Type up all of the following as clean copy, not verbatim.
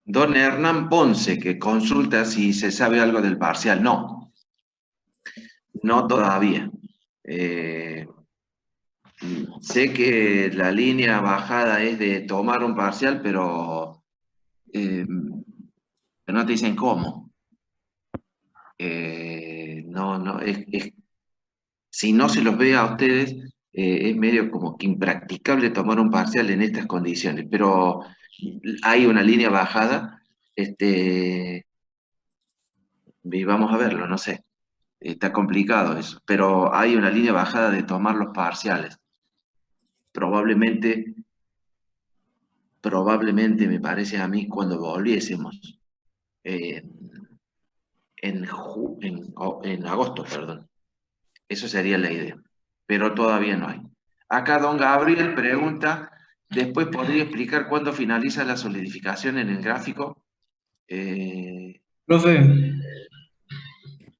Don Hernán Ponce, que consulta si se sabe algo del parcial. No, no todavía. Sé que la línea bajada es de tomar un parcial, pero no te dicen cómo. No, si no se los ve a ustedes, es medio como que impracticable tomar un parcial en estas condiciones, pero hay una línea bajada, y vamos a verlo, no sé, está complicado eso, pero hay una línea bajada de tomar los parciales. Probablemente me parece a mí cuando volviésemos eh, en agosto, perdón. Eso sería la idea, pero todavía no hay. Acá don Gabriel pregunta, ¿después podría explicar cuándo finaliza la solidificación en el gráfico? Eh, Profe,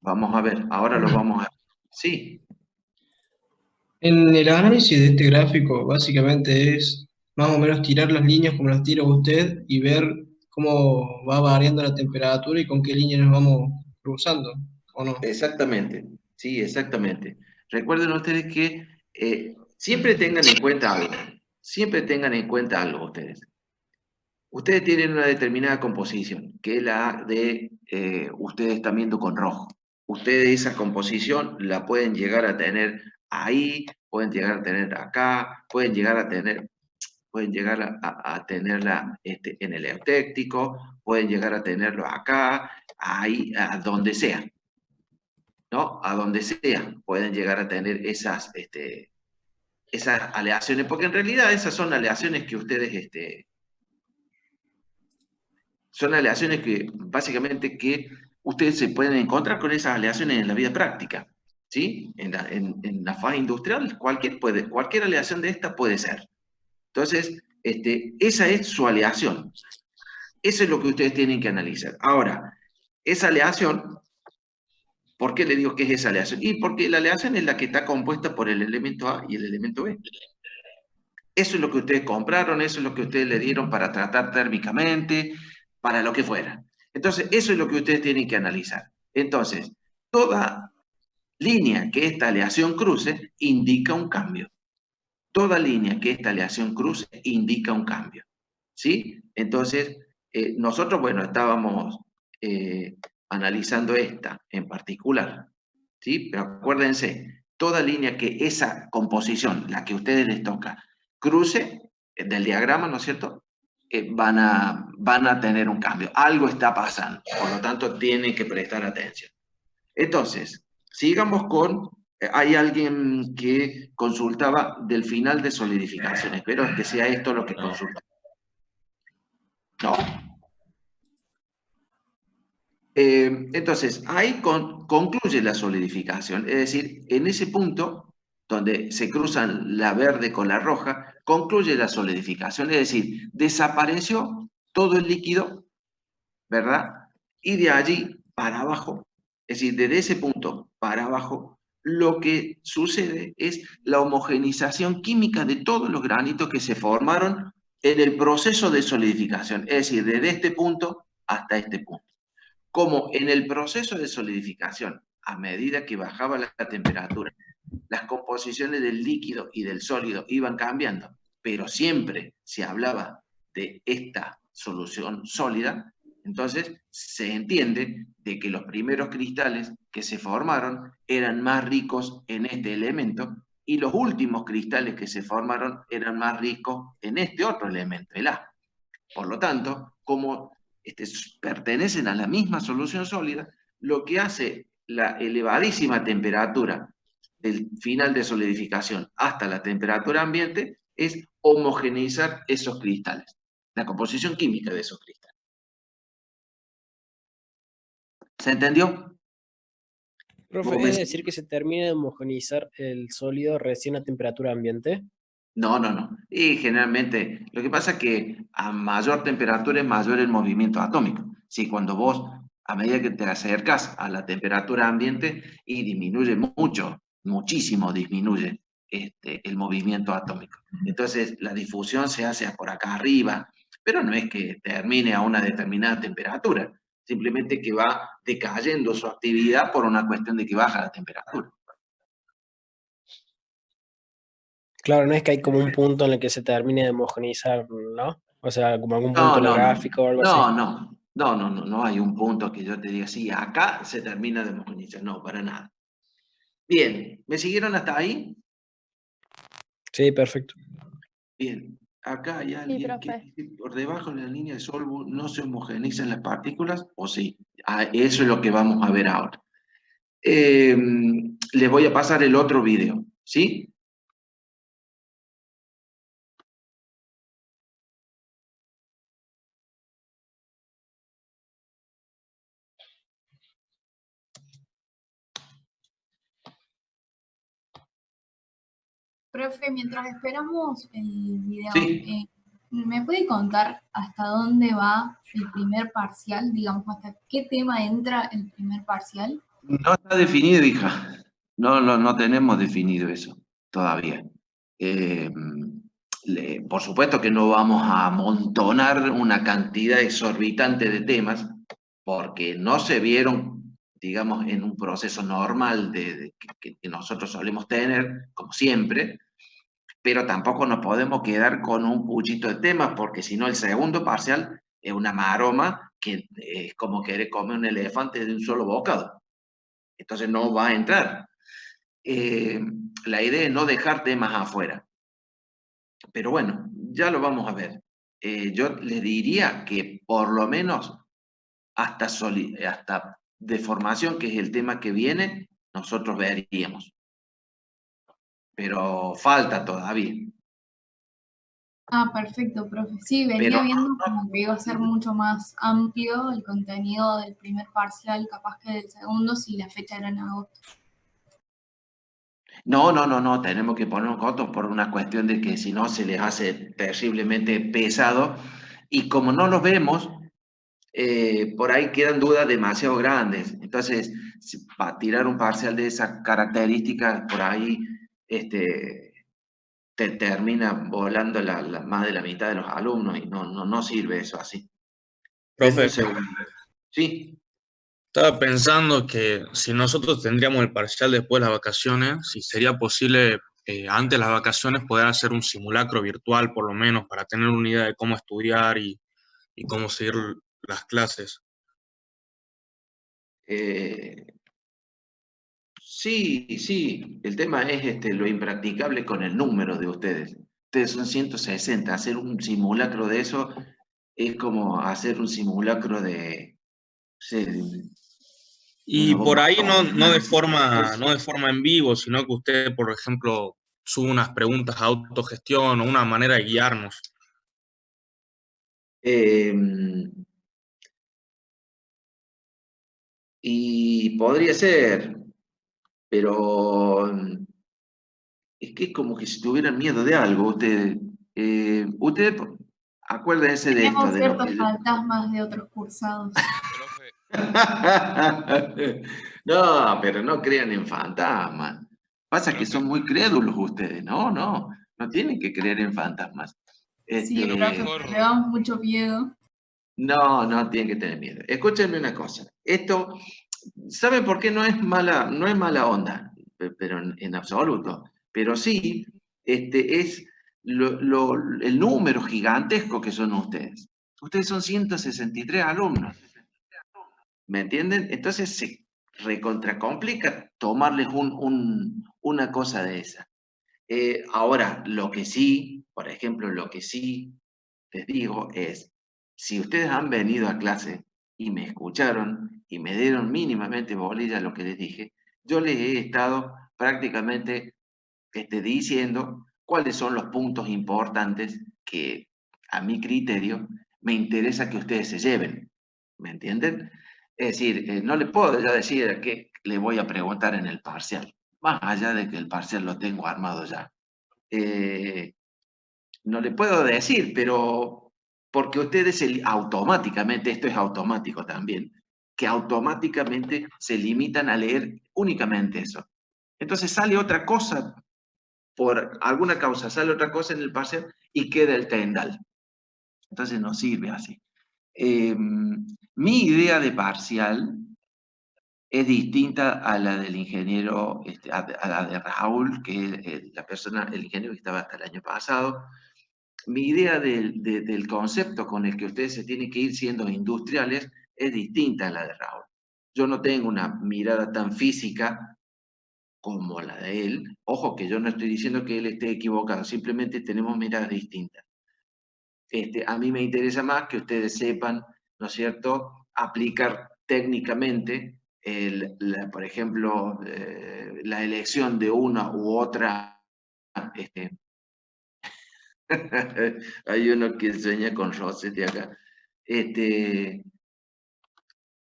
Vamos a ver, ahora lo vamos a ver. Sí, en el análisis de este gráfico básicamente es más o menos tirar las líneas como las tira usted y ver cómo va variando la temperatura y con qué líneas nos vamos cruzando, ¿o no? exactamente, sí, exactamente. Recuerden ustedes que siempre tengan en cuenta algo, siempre tengan en cuenta algo ustedes. Ustedes tienen una determinada composición, que es la de, ustedes están viendo con rojo. Ustedes esa composición la pueden llegar a tener ahí, pueden llegar a tener acá, pueden llegar a tenerla en el eutéctico, pueden llegar a tenerlo acá, ahí, a donde sea, ¿no? A donde sea, pueden llegar a tener esas aleaciones, porque en realidad esas son aleaciones que ustedes, son aleaciones que básicamente que ustedes se pueden encontrar con esas aleaciones en la vida práctica, ¿sí? En la fase industrial cualquier aleación de esta puede ser. Entonces, esa es su aleación. Eso es lo que ustedes tienen que analizar. Ahora, esa aleación, ¿por qué le digo que es esa aleación? Y porque la aleación es la que está compuesta por el elemento A y el elemento B. Eso es lo que ustedes compraron, eso es lo que ustedes le dieron para tratar térmicamente, para lo que fuera. Entonces, eso es lo que ustedes tienen que analizar. Entonces, toda línea que esta aleación cruce indica un cambio. Toda línea que esta aleación cruce indica un cambio. ¿Sí? Entonces, nosotros, bueno, estábamos analizando esta en particular. ¿Sí? Pero acuérdense, toda línea que esa composición, la que a ustedes les toca, cruce del diagrama, ¿no es cierto? Van a tener un cambio. Algo está pasando, por lo tanto, tienen que prestar atención. Entonces, sigamos con... hay alguien que consultaba del final de solidificación. Espero que sea esto lo que consulta. No. Entonces, ahí concluye la solidificación, es decir, en ese punto donde se cruzan la verde con la roja, concluye la solidificación, es decir, desapareció todo el líquido, ¿verdad? Y de allí para abajo, es decir, desde ese punto para abajo, lo que sucede es la homogenización química de todos los granitos que se formaron en el proceso de solidificación, es decir, desde este punto hasta este punto. Como en el proceso de solidificación, a medida que bajaba la temperatura, las composiciones del líquido y del sólido iban cambiando, pero siempre se hablaba de esta solución sólida, entonces se entiende de que los primeros cristales que se formaron eran más ricos en este elemento y los últimos cristales que se formaron eran más ricos en este otro elemento, el A. Por lo tanto, como pertenecen a la misma solución sólida, lo que hace la elevadísima temperatura del final de solidificación hasta la temperatura ambiente es homogeneizar esos cristales, la composición química de esos cristales. ¿Se entendió? Profe, ¿es decir que se termina de homogeneizar el sólido recién a temperatura ambiente? No. Y generalmente, lo que pasa es que a mayor temperatura es mayor el movimiento atómico. Si cuando vos a medida que te acercas a la temperatura ambiente y disminuye mucho, muchísimo disminuye el movimiento atómico. Entonces la difusión se hace por acá arriba, pero no es que termine a una determinada temperatura, simplemente que va decayendo su actividad por una cuestión de que baja la temperatura. Claro, no es que hay como un punto en el que se termine de homogeneizar, ¿no? O sea, como algún punto No, en el no, no, gráfico o algo así. no, no, no, no, no, no hay un punto que yo te diga, sí, acá se termina de homogeneizar, no, para nada. Bien, ¿me siguieron hasta ahí? Sí, perfecto. Bien, acá hay Sí, alguien que profe. dice, por debajo de la línea de Solvo no se homogeneizan las partículas, ¿o sí? Ah, eso es lo que vamos a ver ahora. Les voy a pasar el otro video, ¿sí? Profe, mientras esperamos el video, Sí. ¿me puede contar hasta dónde va el primer parcial? Digamos, hasta qué tema entra el primer parcial. No está definido, hija. No, no tenemos definido eso todavía. Eh, por supuesto que no vamos a amontonar una cantidad exorbitante de temas porque no se vieron, digamos, en un proceso normal que nosotros solemos tener, como siempre, pero tampoco nos podemos quedar con un puchito de temas porque si no el segundo parcial es una maroma que es como querer comer un elefante de un solo bocado. Entonces no va a entrar. La idea es no dejar temas afuera. Pero bueno, ya lo vamos a ver. Yo les diría que por lo menos hasta deformación, que es el tema que viene, nosotros veríamos. Pero falta todavía. Ah, perfecto, profe. Sí, venía Pero viendo como que iba a ser mucho más amplio el contenido del primer parcial, capaz que del segundo, si la fecha era en agosto. no, tenemos que poner un coto por una cuestión de que si no se les hace terriblemente pesado y como no los vemos, por ahí quedan dudas demasiado grandes. Entonces, para tirar un parcial de esas características, por ahí te termina volando más de la mitad de los alumnos y no sirve eso así. Denme un Profe, segundo. Sí. estaba pensando que si nosotros tendríamos el parcial después de las vacaciones, si sería posible antes de las vacaciones poder hacer un simulacro virtual por lo menos para tener una idea de cómo estudiar y cómo seguir las clases. Eh, sí, el tema es lo impracticable con el número de ustedes. Ustedes son 160, hacer un simulacro de eso es como hacer un simulacro de, no sé, de Y una por bomba ahí atómica. no de forma en vivo, sino que usted, por ejemplo, sube unas preguntas a autogestión o una manera de guiarnos. Eh, y podría ser, pero es que es como que si tuvieran miedo de algo, ustedes. Ustedes, acuérdense de esto, Tenemos de lo ciertos que... fantasmas de otros cursados. Profe, No, pero no crean en fantasmas. Pasa que profe, son muy crédulos ustedes. No tienen que creer en fantasmas. Sí, a lo profe, Este, pero le mejor, damos mucho miedo. no tienen que tener miedo. Escúchenme una cosa. Esto, ¿saben por qué no es mala onda? Pero en absoluto. Pero sí, es el número gigantesco que son ustedes. Ustedes son 163 alumnos. ¿Me entienden? Entonces se recontracomplica tomarles una cosa de esa. Ahora, lo que sí, por ejemplo, lo que sí les digo es, si ustedes han venido a clase y me escucharon y me dieron mínimamente bolilla a lo que les dije, yo les he estado prácticamente diciendo cuáles son los puntos importantes que a mi criterio me interesa que ustedes se lleven. ¿Me entienden? Es decir, no le puedo ya decir qué le voy a preguntar en el parcial, más allá de que el parcial lo tengo armado ya. Eh, no le puedo decir, pero porque ustedes automáticamente, esto es automático también, que automáticamente se limitan a leer únicamente eso. Entonces sale otra cosa, por alguna causa sale otra cosa en el parcial y queda el Tyndall. Entonces no sirve así. Mi idea de parcial es distinta a la del ingeniero, a la de Raúl, que es el ingeniero que estaba hasta el año pasado. Mi idea del concepto con el que ustedes se tienen que ir siendo industriales es distinta a la de Raúl. Yo no tengo una mirada tan física como la de él. Ojo que yo no estoy diciendo que él esté equivocado, simplemente tenemos miradas distintas. A mí me interesa más que ustedes sepan, ¿no es cierto?, aplicar técnicamente, por ejemplo, la elección de una u otra. Hay uno que sueña con rosas de acá.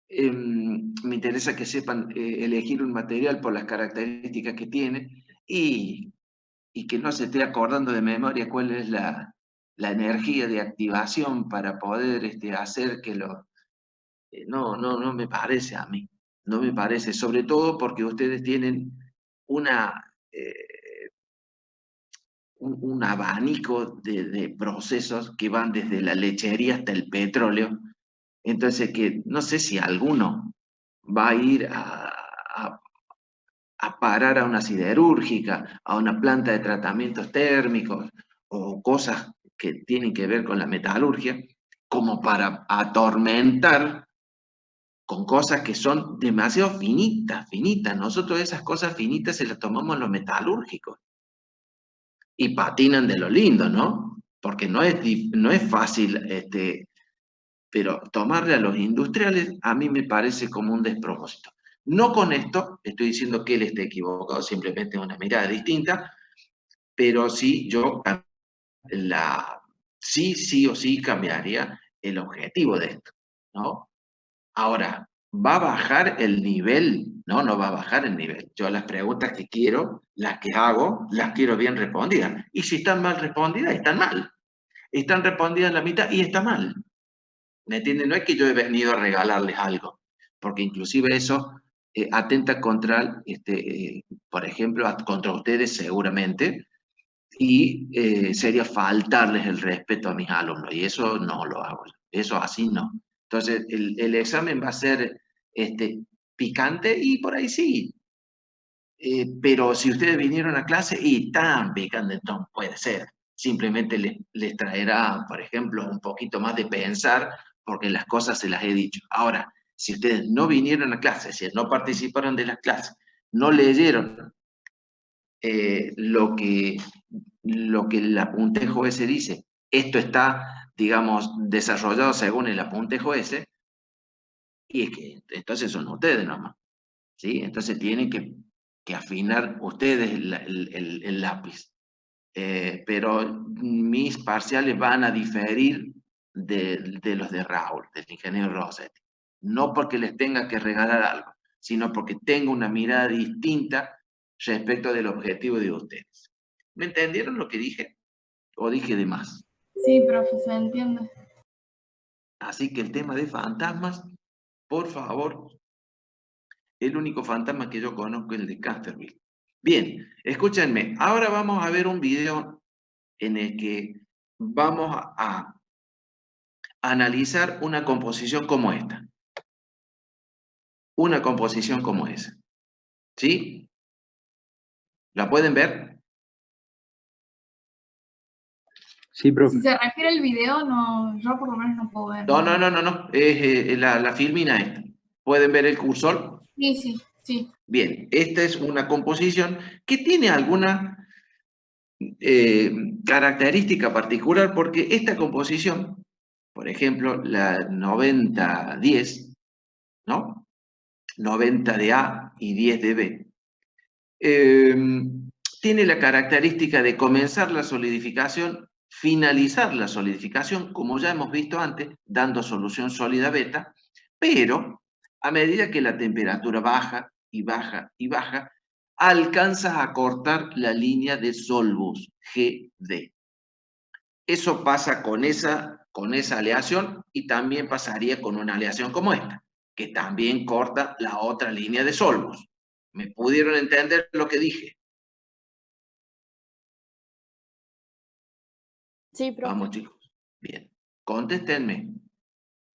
Me interesa que sepan elegir un material por las características que tiene y que no se esté acordando de memoria cuál es la energía de activación para poder hacer que lo... no me parece a mí, no me parece, sobre todo porque ustedes tienen un abanico de procesos que van desde la lechería hasta el petróleo. Entonces, que no sé si alguno va a ir a parar a una siderúrgica, a una planta de tratamientos térmicos o cosas que tienen que ver con la metalurgia, como para atormentar con cosas que son demasiado finitas. Nosotros esas cosas finitas se las tomamos los metalúrgicos y patinan de lo lindo, ¿no? Porque no es fácil, pero tomarle a los industriales a mí me parece como un despropósito. No con esto estoy diciendo que él esté equivocado, simplemente una mirada distinta, pero sí yo sí o sí cambiaría el objetivo de esto, ¿no? Ahora, ¿va a bajar el nivel? No, no va a bajar el nivel. Yo las preguntas que quiero, las que hago, las quiero bien respondidas. Y si están mal respondidas, están mal. Están respondidas en la mitad y está mal. ¿Me entienden? No es que yo he venido a regalarles algo, porque inclusive eso atenta contra, por ejemplo, contra ustedes seguramente, y sería faltarles el respeto a mis alumnos, y eso no lo hago, eso así no. Entonces, el examen va a ser picante, y por ahí sí, pero si ustedes vinieron a clase y tan picante, entonces puede ser. Simplemente les traerá, por ejemplo, un poquito más de pensar, porque las cosas se las he dicho. Ahora, si ustedes no vinieron a clase, si no participaron de las clases, no leyeron lo que el apuntejo ese dice, esto está, digamos, desarrollado según el apuntejo ese, y es que entonces son ustedes nomás, ¿sí? Entonces tienen que afinar ustedes el lápiz. Pero mis parciales van a diferir de los de Raúl, del ingeniero Rossetti. No porque les tenga que regalar algo, sino porque tengo una mirada distinta respecto del objetivo de ustedes. ¿Me entendieron lo que dije? ¿O dije de más? Sí, profe, se entiende. Así que el tema de fantasmas, por favor, el único fantasma que yo conozco es el de Canterville. Bien, escúchenme, ahora vamos a ver un video en el que vamos a analizar una composición como esta. Una composición como esa. ¿Sí? ¿La pueden ver? Sí, profe. Si se refiere al video, no, yo por lo menos no puedo ver. No. Es la filmina esta. ¿Pueden ver el cursor? Sí. Bien, esta es una composición que tiene alguna característica particular, porque esta composición, por ejemplo, la 90-10, ¿no? 90 de A y 10 de B, tiene la característica de comenzar la solidificación, finalizar la solidificación, como ya hemos visto antes, dando solución sólida beta, pero a medida que la temperatura baja y baja y baja, alcanza a cortar la línea de Solbus, GD. Eso pasa con esa aleación y también pasaría con una aleación como esta. que también corta la otra línea de Solbus. ¿Me pudieron entender lo que dije? Sí, profe. Vamos, chicos. Bien. Contéstenme.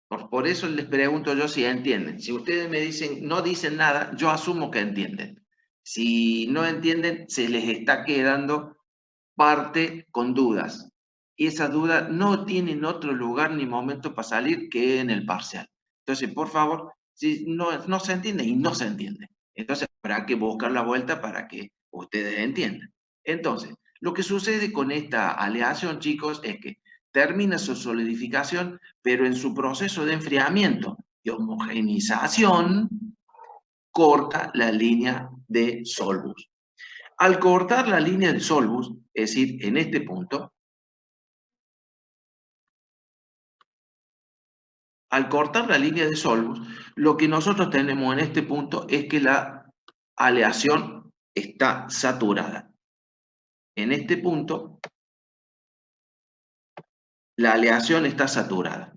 Por eso les pregunto yo si entienden. Si ustedes me dicen, no dicen nada, yo asumo que entienden. Si no entienden, se les está quedando parte con dudas. Y esas dudas no tienen otro lugar ni momento para salir que en el parcial. Entonces, por favor, si no se entiende y no se entiende. Entonces, habrá que buscar la vuelta para que ustedes entiendan. Entonces, lo que sucede con esta aleación, chicos, es que termina su solidificación, pero en su proceso de enfriamiento y homogenización, corta la línea de Solbus. Al cortar la línea de Solbus, es decir, en este punto, al cortar la línea de Solbus, lo que nosotros tenemos en este punto es que la aleación está saturada. En este punto, la aleación está saturada.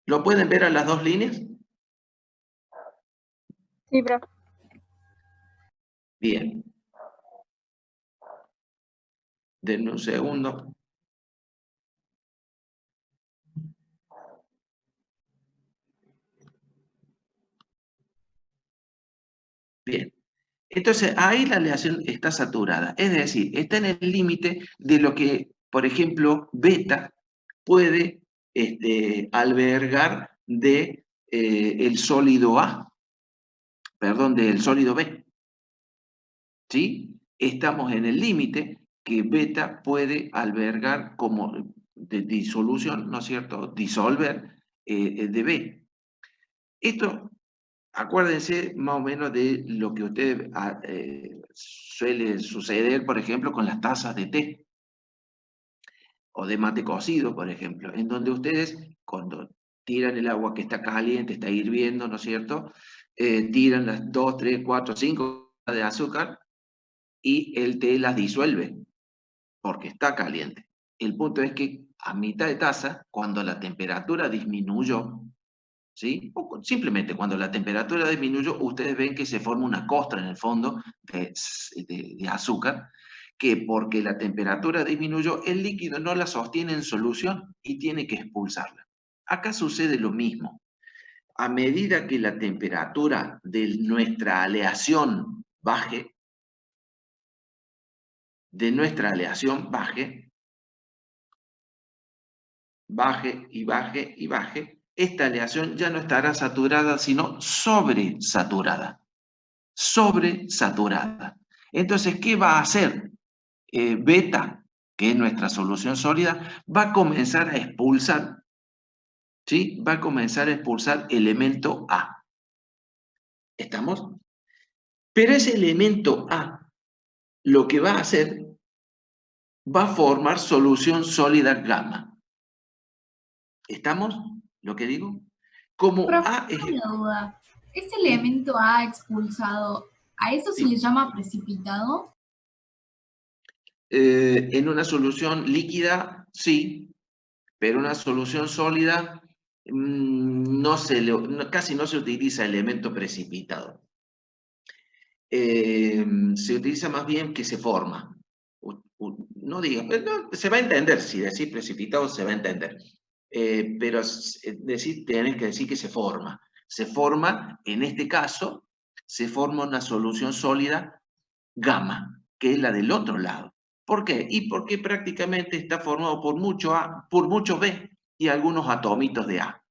¿Lo pueden ver a las dos líneas? Sí, profe. Bien. Denme un segundo. Bien. Entonces, ahí la aleación está saturada. Es decir, está en el límite de lo que, por ejemplo, beta puede albergar de el sólido A, perdón, del sólido B. ¿Sí? Estamos en el límite que beta puede albergar como de disolución, ¿no es cierto? Disolver de B. Esto, acuérdense más o menos de lo que ustedes suele suceder, por ejemplo, con las tazas de té o de mate cocido, por ejemplo, en donde ustedes, cuando tiran el agua que está caliente, está hirviendo, ¿no es cierto? Tiran las 2, 3, 4, 5 de azúcar y el té las disuelve, porque está caliente. El punto es que a mitad de taza, cuando la temperatura disminuyó, ¿sí? O simplemente cuando la temperatura disminuyó, ustedes ven que se forma una costra en el fondo de azúcar, que porque la temperatura disminuyó, el líquido no la sostiene en solución y tiene que expulsarla. Acá sucede lo mismo. A medida que la temperatura de nuestra aleación baje, baje y baje y baje, esta aleación ya no estará saturada, sino sobresaturada. Sobresaturada. Entonces, ¿qué va a hacer? Beta, que es nuestra solución sólida, va a comenzar a expulsar, ¿sí? Va a comenzar a expulsar elemento A. ¿Estamos? Pero ese elemento A, lo que va a hacer, va a formar solución sólida gamma. ¿Estamos? ¿Lo que digo? Como Profe, A es... una duda. ¿Ese elemento A expulsado, a eso se le llama precipitado? En una solución líquida, sí, pero una solución sólida casi no se utiliza elemento precipitado. Se utiliza más bien que se forma. No diga, se va a entender, si decís precipitado se va a entender. Pero tenés que decir que se forma. Se forma, en este caso, se forma una solución sólida gamma, que es la del otro lado. ¿Por qué? Y porque prácticamente está formado por mucho A, por mucho B y algunos atomitos de A.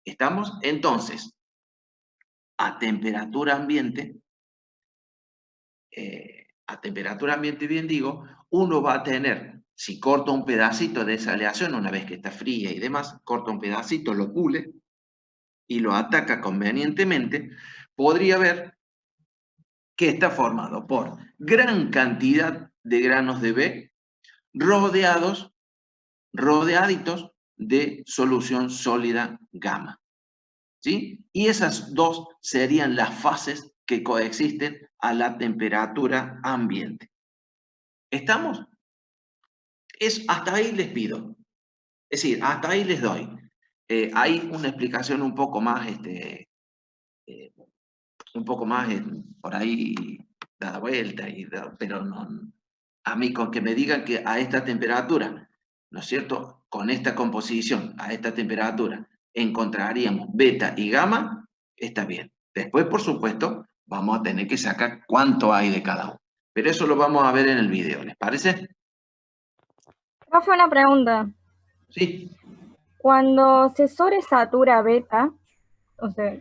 ¿Estamos? Entonces, a temperatura ambiente, bien digo, uno va a tener, si corta un pedacito de esa aleación, una vez que está fría y demás, corta un pedacito, lo pule y lo ataca convenientemente, podría ver que está formado por gran cantidad de granos de B rodeaditos de solución sólida gamma. ¿Sí? Y esas dos serían las fases que coexisten a la temperatura ambiente. ¿Estamos? Hasta ahí les pido. Es decir, hasta ahí les doy. Hay una explicación un poco más, por ahí dada vuelta, pero no, a mí con que me digan que a esta temperatura, ¿no es cierto? Con esta composición, a esta temperatura, encontraríamos beta y gamma, está bien. Después, por supuesto, vamos a tener que sacar cuánto hay de cada uno. Pero eso lo vamos a ver en el video, ¿les parece? Profe, una pregunta. Sí. Cuando se sobresatura beta, o sea,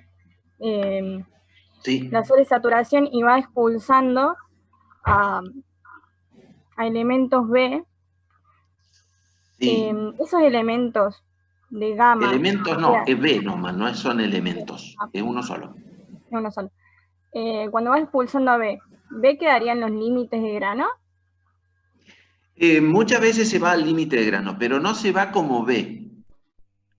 Sí. la sobresaturación y va expulsando a elementos B, Sí. esos elementos de gamma. Elementos no, es B nomás, no son elementos, es uno solo. Es uno solo. Cuando va expulsando a B quedaría en los límites de grano. Muchas veces se va al límite de grano, pero no se va como B.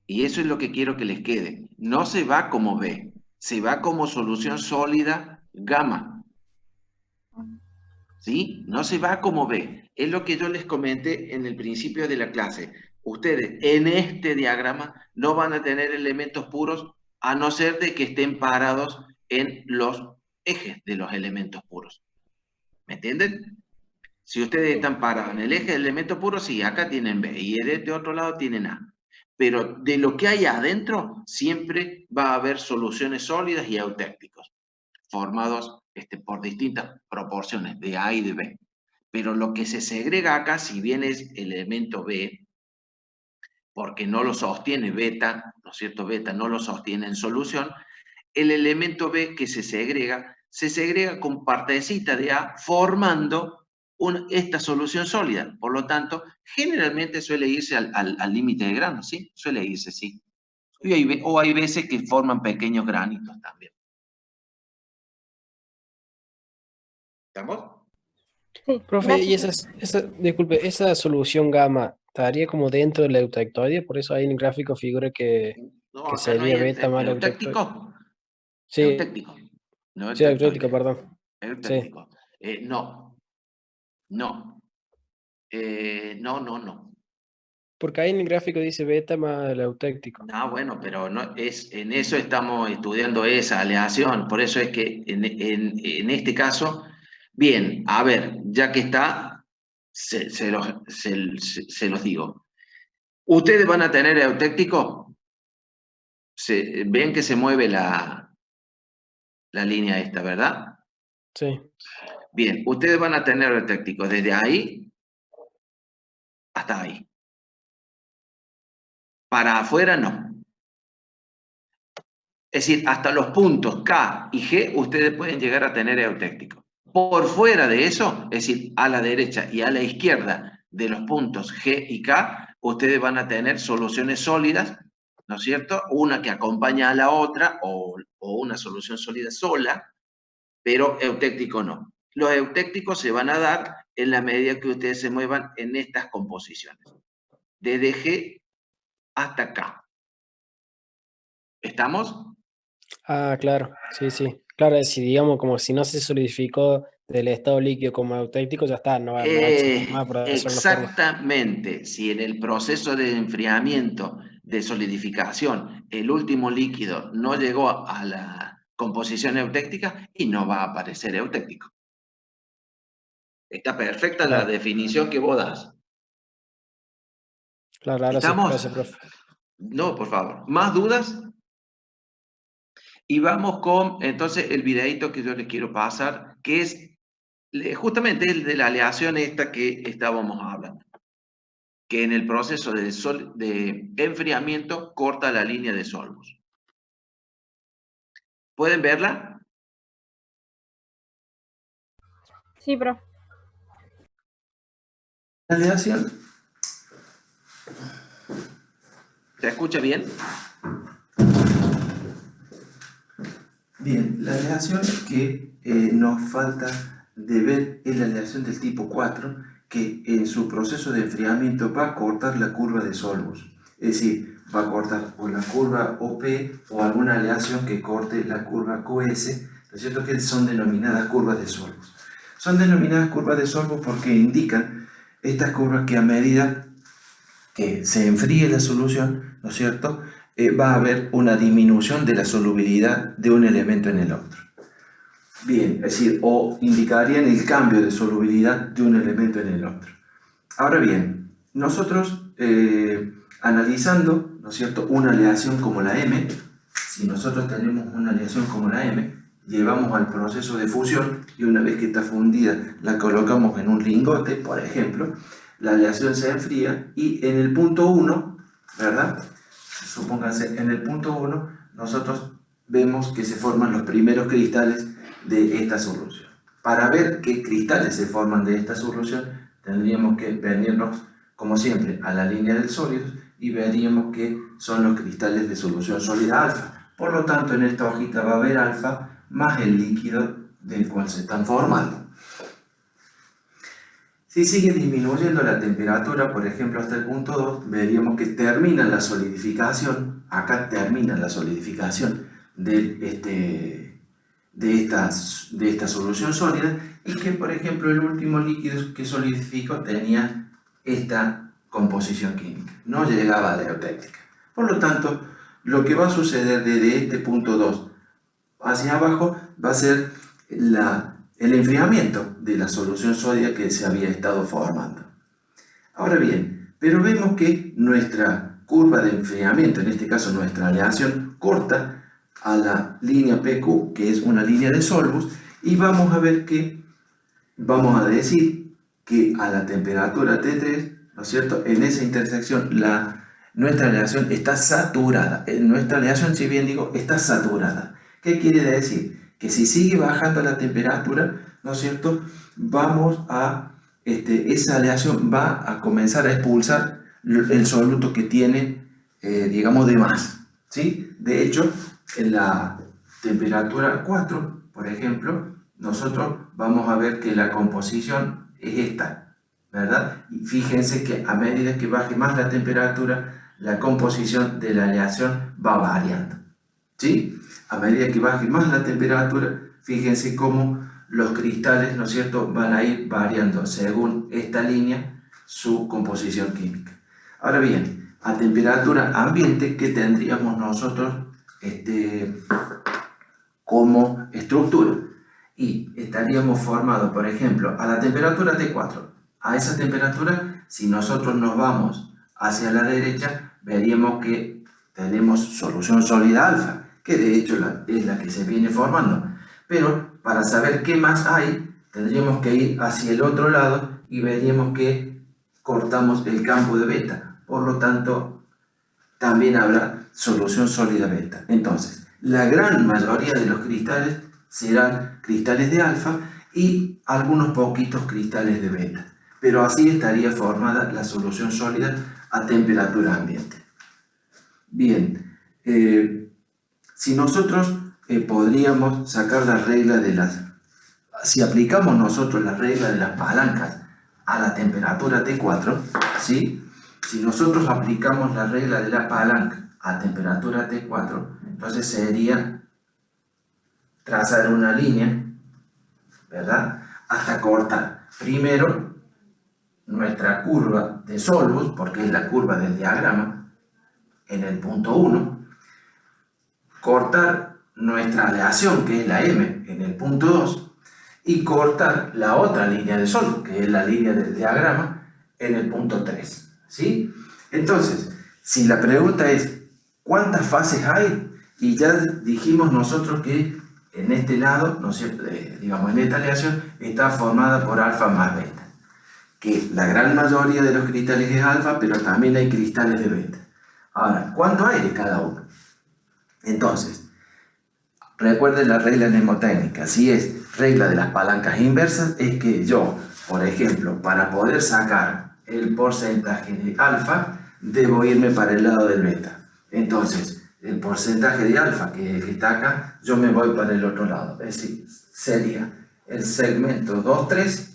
Y eso es lo que quiero que les quede. No se va como B, se va como solución sólida gamma. ¿Sí? No se va como B. Es lo que yo les comenté en el principio de la clase. Ustedes en este diagrama no van a tener elementos puros a no ser de que estén parados en los ejes de los elementos puros. ¿Me entienden? Si ustedes están parados en el eje de elementos puros, sí, acá tienen B y de este otro lado tienen A. Pero de lo que hay adentro, siempre va a haber soluciones sólidas y eutécticos, formados por distintas proporciones de A y de B. Pero lo que se segrega acá, si bien es el elemento B, porque no lo sostiene beta, ¿no es cierto? Beta no lo sostiene en solución, el elemento B que se segrega con partecita de A, formando esta solución sólida. Por lo tanto, generalmente suele irse al límite de grano, ¿sí? Suele irse, sí. O hay veces que forman pequeños granitos también. ¿Estamos? Sí. Profe, y disculpe, esa solución gamma estaría como dentro del eutectoide, por eso ahí en el gráfico figura que No, acá sería no hay beta más eutectoide. eutéctico. Sí, Eutéctico. No sí, eutéctico, eutectoide. perdón. Sí, Eutéctico. No. No. No. porque ahí en el gráfico dice beta más el eutéctico. Ah, bueno, pero no, en eso estamos estudiando esa aleación, por eso es que en este caso, bien, a ver, ya que está, se los digo. Ustedes van a tener eutéctico, ven que se mueve la línea esta, ¿verdad? Sí. Bien, ustedes van a tener eutéctico desde ahí hasta ahí. Para afuera no. Es decir, hasta los puntos K y G ustedes pueden llegar a tener eutéctico. Por fuera de eso, es decir, a la derecha y a la izquierda de los puntos G y K, ustedes van a tener soluciones sólidas, ¿no es cierto? Una que acompaña a la otra o una solución sólida sola, pero eutéctico no. Los eutécticos se van a dar en la medida que ustedes se muevan en estas composiciones. Desde G hasta K. ¿Estamos? Ah, claro, sí. Claro, si digamos como si no se solidificó del estado líquido como eutéctico, ya está, no va a existir más, por decirlo de una forma. Exactamente. Si en el proceso de enfriamiento, de solidificación, el último líquido no llegó a la composición eutéctica y no va a aparecer eutéctico. Está perfecta la definición que vos das. Claro, ahora sí, ¿Estamos? gracias, profe. No, por favor. ¿Más dudas? Y vamos con, entonces, el videito que yo les quiero pasar, que es justamente el de la aleación esta que estábamos hablando, que en el proceso de enfriamiento corta la línea de Solbos. ¿Pueden verla? Sí, profe. La aleación. ¿Se escucha bien? Bien, la aleación que nos falta de ver es la aleación del tipo 4, que en su proceso de enfriamiento va a cortar la curva de Solbos. Es decir, va a cortar o la curva OP o alguna aleación que corte la curva QS, ¿no es cierto? Que son denominadas curvas de Solbos. Son denominadas curvas de Solbos porque indican estas curvas que a medida que se enfríe la solución, ¿no es cierto?, va a haber una disminución de la solubilidad de un elemento en el otro. Bien, es decir, o indicarían el cambio de solubilidad de un elemento en el otro. Ahora bien, nosotros analizando, ¿no es cierto?, una aleación como la M, si nosotros tenemos una aleación como la M, llevamos al proceso de fusión y una vez que está fundida la colocamos en un lingote, por ejemplo, la aleación se enfría y en el punto 1, ¿verdad? Supónganse, en el punto 1 nosotros vemos que se forman los primeros cristales de esta solución. Para ver qué cristales se forman de esta solución, tendríamos que venirnos, como siempre, a la línea del sólido y veríamos que son los cristales de solución sólida alfa. Por lo tanto, en esta hojita va a haber alfa más el líquido del cual se están formando. Si sigue disminuyendo la temperatura, por ejemplo, hasta el punto 2, veríamos que termina la solidificación, acá termina la solidificación de esta solución sólida y que, por ejemplo, el último líquido que solidificó tenía esta composición química, no llegaba a la eutéctica. Por lo tanto, lo que va a suceder desde este punto 2 hacia abajo va a ser el enfriamiento de la solución sólida que se había estado formando. Ahora bien, pero vemos que nuestra curva de enfriamiento, en este caso nuestra aleación, corta a la línea PQ, que es una línea de Solbus, y vamos a ver que, vamos a decir que a la temperatura T3, ¿no es cierto?, en esa intersección nuestra aleación está saturada. Nuestra aleación, si bien digo, está saturada. ¿Qué quiere decir? Que si sigue bajando la temperatura, ¿no es cierto?, esa aleación va a comenzar a expulsar el soluto que tiene, digamos, de más, ¿sí? De hecho, en la temperatura 4, por ejemplo, nosotros vamos a ver que la composición es esta, ¿verdad? Y fíjense que a medida que baje más la temperatura, la composición de la aleación va variando, ¿sí? A medida que baje más la temperatura, fíjense cómo los cristales, ¿no es cierto?, van a ir variando según esta línea su composición química. Ahora bien, a temperatura ambiente, ¿qué tendríamos nosotros como estructura? Y estaríamos formados, por ejemplo, a la temperatura T4. A esa temperatura, si nosotros nos vamos hacia la derecha, veríamos que tenemos solución sólida alfa, que de hecho es la que se viene formando. Pero para saber qué más hay, tendríamos que ir hacia el otro lado y veríamos que cortamos el campo de beta. Por lo tanto, también habrá solución sólida beta. Entonces, la gran mayoría de los cristales serán cristales de alfa y algunos poquitos cristales de beta. Pero así estaría formada la solución sólida a temperatura ambiente. Bien, si nosotros podríamos sacar la regla de si aplicamos nosotros la regla de las palancas a la temperatura T4, ¿sí? Si nosotros aplicamos la regla de la palanca a temperatura T4, entonces sería trazar una línea, ¿verdad?, hasta cortar primero nuestra curva de Solbus, porque es la curva del diagrama, en el punto 1, cortar nuestra aleación, que es la M, en el punto 2, y cortar la otra línea de Solbus, que es la línea del diagrama, en el punto 3, ¿sí? Entonces, si la pregunta es ¿cuántas fases hay? Y ya dijimos nosotros que en este lado, ¿no es cierto?, digamos, en esta aleación está formada por alfa más beta, que la gran mayoría de los cristales es alfa, pero también hay cristales de beta. Ahora, ¿cuánto hay de cada uno? Entonces, recuerden la regla mnemotécnica. Si es regla de las palancas inversas, es que yo, por ejemplo, para poder sacar el porcentaje de alfa, debo irme para el lado del beta. Entonces, el porcentaje de alfa que está acá, yo me voy para el otro lado. Es decir, sería el segmento 2,3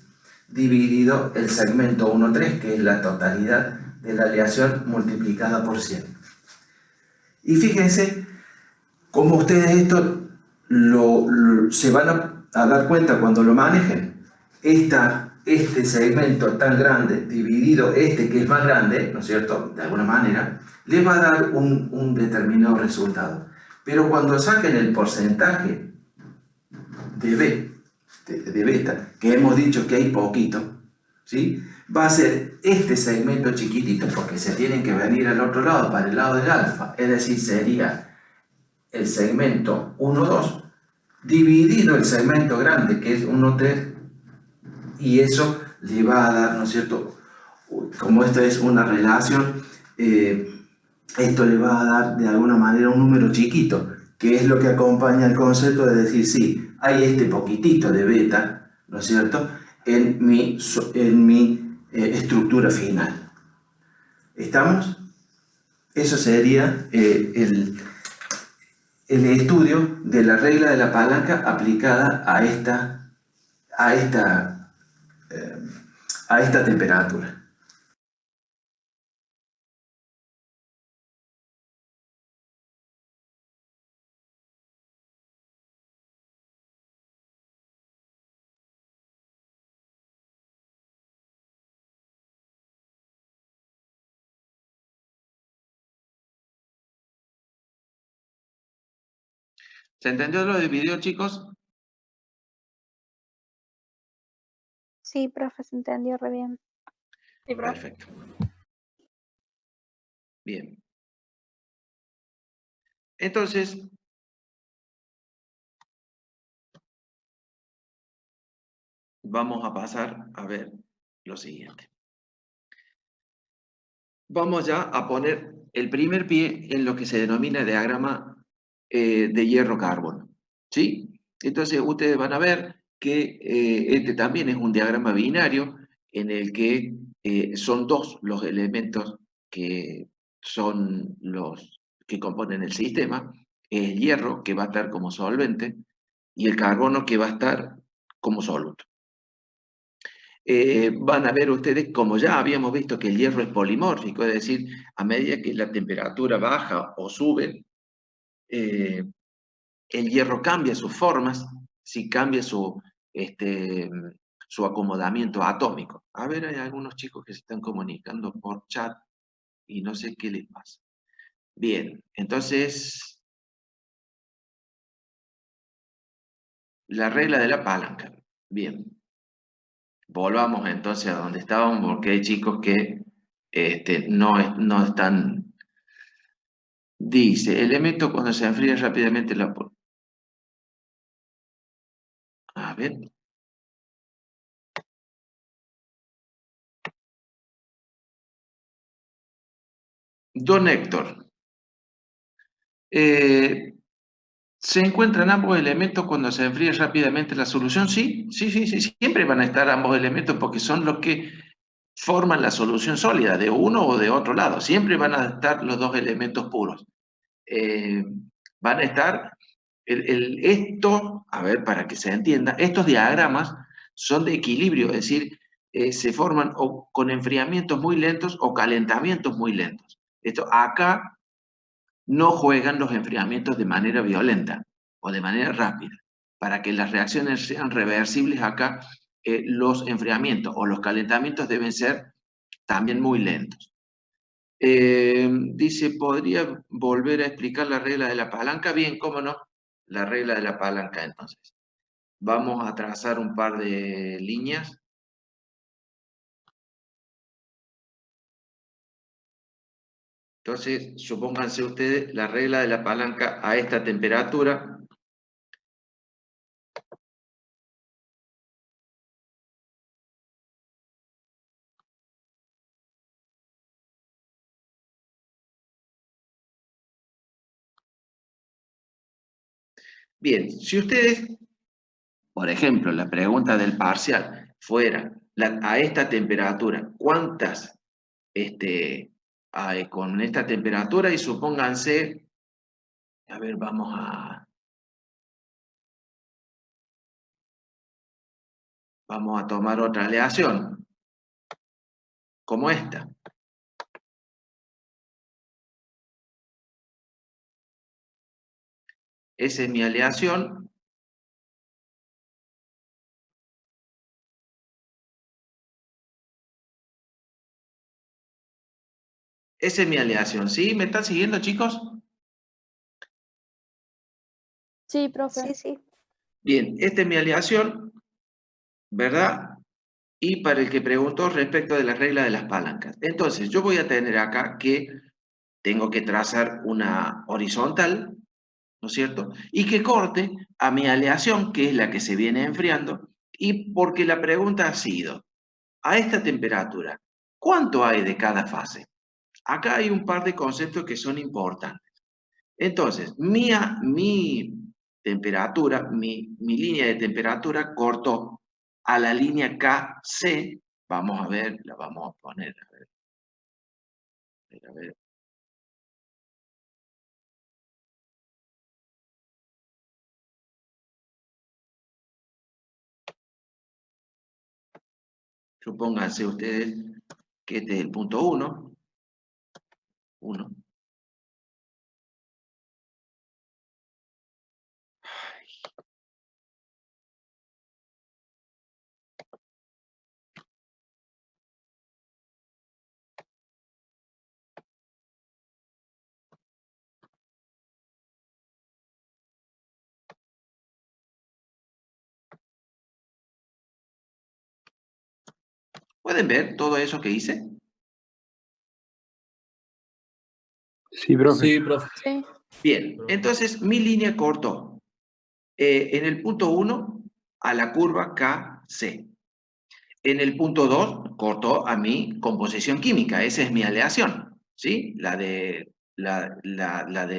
dividido el segmento 1,3, que es la totalidad de la aleación multiplicada por 100. Y fíjense cómo ustedes esto se van a dar cuenta cuando lo manejen. Esta este segmento tan grande dividido este que es más grande, ¿no es cierto?, de alguna manera, le va a dar un determinado resultado. Pero cuando saquen el porcentaje de B, de beta, que hemos dicho que hay poquito, ¿sí?, va a ser este segmento chiquitito, porque se tienen que venir al otro lado, para el lado del alfa, es decir, sería el segmento 1, 2, dividido el segmento grande, que es 1, 3, y eso le va a dar, ¿no es cierto?, como esta es una relación, esto le va a dar de alguna manera un número chiquito, que es lo que acompaña el concepto de decir, sí, hay este poquitito de beta, ¿no es cierto?, en mi estructura final. ¿Estamos? Eso sería el estudio de la regla de la palanca aplicada a esta temperatura. ¿Se entendió lo del video, chicos? Sí, profe, se entendió re bien. Sí, profe. Perfecto. Bien. Entonces, vamos a pasar a ver lo siguiente. Vamos ya a poner el primer pie en lo que se denomina diagrama de hierro-carbono, ¿sí? Entonces, ustedes van a ver que este también es un diagrama binario en el que son dos los elementos que son los que componen el sistema: el hierro, que va a estar como solvente, y el carbono, que va a estar como soluto. Van a ver ustedes, como ya habíamos visto, que el hierro es polimórfico, es decir, a medida que la temperatura baja o sube, el hierro cambia sus formas, sí, cambia su acomodamiento atómico. A ver, hay algunos chicos que se están comunicando por chat y no sé qué les pasa. Bien, entonces, la regla de la palanca. Bien, volvamos entonces a donde estábamos, porque hay chicos que no están. Dice, elemento cuando se enfría rápidamente la... A ver. Don Héctor. ¿Se encuentran ambos elementos cuando se enfría rápidamente la solución? Sí, sí, sí, sí. Siempre van a estar ambos elementos porque son los que forman la solución sólida, de uno o de otro lado. Siempre van a estar los dos elementos puros. Van a estar... esto, a ver, para que se entienda, estos diagramas son de equilibrio, es decir, se forman o con enfriamientos muy lentos o calentamientos muy lentos. Esto, acá no juegan los enfriamientos de manera violenta o de manera rápida. Para que las reacciones sean reversibles acá, los enfriamientos o los calentamientos deben ser también muy lentos. Dice, ¿podría volver a explicar la regla de la palanca? Bien, cómo no, la regla de la palanca entonces. Vamos a trazar un par de líneas. Entonces, supónganse ustedes la regla de la palanca a esta temperatura. Bien, si ustedes, por ejemplo, la pregunta del parcial fuera a esta temperatura, ¿cuántas hay con esta temperatura? Y supónganse, a ver, vamos a tomar otra aleación, como esta. Esa es mi aleación. Esa es mi aleación, ¿sí? ¿Me están siguiendo, chicos? Sí, profe. Sí. Bien, esta es mi aleación, ¿verdad? Y para el que preguntó respecto de la regla de las palancas. Entonces, yo voy a tener acá que tengo que trazar una horizontal, ¿no es cierto? Y que corte a mi aleación, que es la que se viene enfriando, y porque la pregunta ha sido, a esta temperatura, ¿cuánto hay de cada fase? Acá hay un par de conceptos que son importantes. Entonces, mi temperatura, mi línea de temperatura cortó a la línea KC. Vamos a ver, la vamos a poner. A ver. Supónganse ustedes que este es el punto 1. 1. ¿Pueden ver todo eso que hice? Sí, profe. Sí, profe. Sí. Bien, entonces mi línea cortó en el punto 1 a la curva KC. En el punto 2 cortó a mi composición química, esa es mi aleación, ¿sí? La de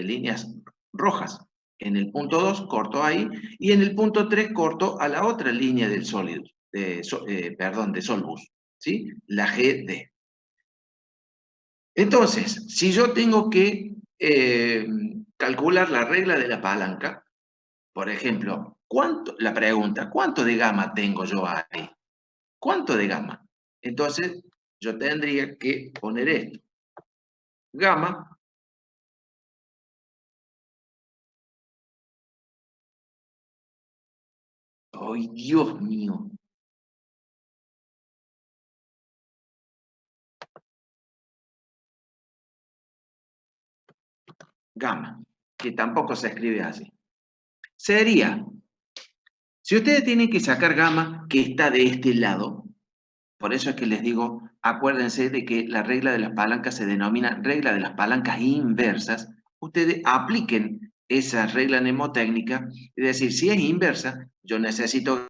líneas rojas. En el punto 2 cortó ahí, y en el punto 3 cortó a la otra línea del sólido, de Solbus, ¿sí? La GD. Entonces, si yo tengo que calcular la regla de la palanca, por ejemplo, la pregunta, ¿cuánto de gamma tengo yo ahí? ¿Cuánto de gamma? Entonces, yo tendría que poner esto. Gamma ¡ay, Dios mío! Gamma, que tampoco se escribe así. Sería, si ustedes tienen que sacar gamma que está de este lado, por eso es que les digo, acuérdense de que la regla de las palancas se denomina regla de las palancas inversas. Ustedes apliquen esa regla mnemotécnica, es decir, si es inversa, yo necesito